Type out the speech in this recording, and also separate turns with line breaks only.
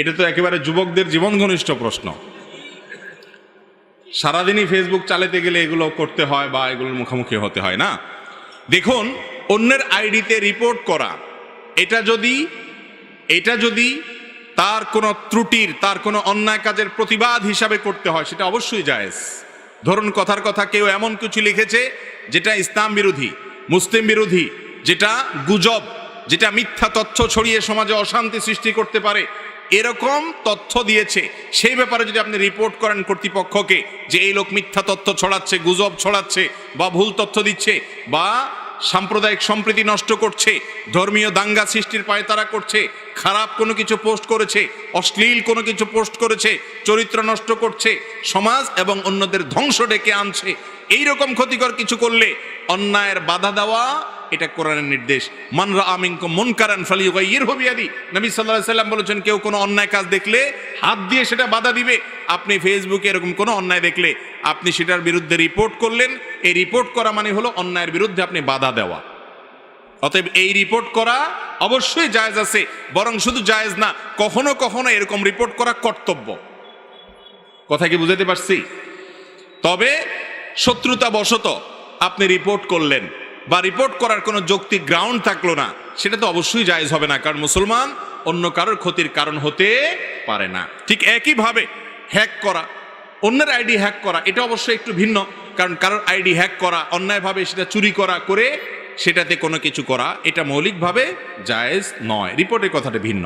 এটা তো একেবারে যুবকদের জীবন ঘনিষ্ঠ প্রশ্ন। সারাদিনই ফেসবুক চালাতে গেলে এগুলো করতে হয় বা এগুলোর মুখোমুখি হতে হয় না। দেখুন, অন্যের আইডিতে রিপোর্ট করা, এটা যদি তার কোনো ত্রুটির, তার কোনো অন্যায় কাজের প্রতিবাদ হিসাবে করতে হয়, সেটা অবশ্যই জায়েজ। ধরুন, কথার কথা কেউ এমন কিছু লিখেছে যেটা ইসলাম বিরোধী, মুসলিম বিরোধী, যেটা গুজব, যেটা মিথ্যা তথ্য ছড়িয়ে সমাজে অশান্তি সৃষ্টি করতে পারে, এরকম তথ্য দিয়েছে, সেই ব্যাপারে যদি আপনি রিপোর্ট করেন কর্তৃপক্ষকে যে এই লোক মিথ্যা তথ্য ছড়াচ্ছে, গুজব ছড়াচ্ছে, বা ভুল তথ্য দিচ্ছে, বা সাম্প্রদায়িক সম্প্রীতি নষ্ট করছে, ধর্মীয় দাঙ্গা সৃষ্টির পায়তারা করছে, খারাপ কোনো কিছু পোস্ট করেছে, অশ্লীল কোনো কিছু পোস্ট করেছে, চরিত্র নষ্ট করছে, সমাজ এবং অন্যদের ধ্বংস ডেকে আনছে, এইরকম ক্ষতিকর কিছু করলে অন্যায়ের বাধা দেওয়া, এটা কোরআনের নির্দেশ। মান রাআ মিনকুম মুনকারান ফালিয়ুগাইয়িরহু বিয়াদি। নবী সাল্লাল্লাহু আলাইহি সাল্লাম বলেছেন, কেউ কোনো অন্যায় কাজ দেখলে হাত দিয়ে সেটা বাধা দিবে। আপনি ফেসবুকে এরকম কোনো অন্যায় দেখলে আপনি সেটার বিরুদ্ধে রিপোর্ট করলেন। এই রিপোর্ট করা মানে হলো অন্যায়ের বিরুদ্ধে আপনি বাধা দেওয়া। অতএব এই রিপোর্ট করা অবশ্যই জায়েজ আছে, বরং শুধু জায়েজ না, কখনো কখনো এরকম রিপোর্ট করা কর্তব্য। কথা কি বুঝাতে পারছি? তবে শত্রুতা বশত আপনি রিপোর্ট করলেন বা রিপোর্ট করার কোনো যৌক্তিক গ্রাউন্ড থাকলো না, সেটা তো অবশ্যই জায়েজ হবে না, কারণ মুসলমান অন্য কারোর ক্ষতির কারণ হতে পারে না। ঠিক একইভাবে হ্যাক করা, অন্যের আইডি হ্যাক করা, এটা অবশ্যই একটু ভিন্ন, কারণ কারোর আইডি হ্যাক করা, অন্যায়ভাবে সেটা চুরি করা, করে সেটাতে কোনো কিছু করা, এটা মৌলিকভাবে জায়েজ নয়। রিপোর্টের কথাটা ভিন্ন।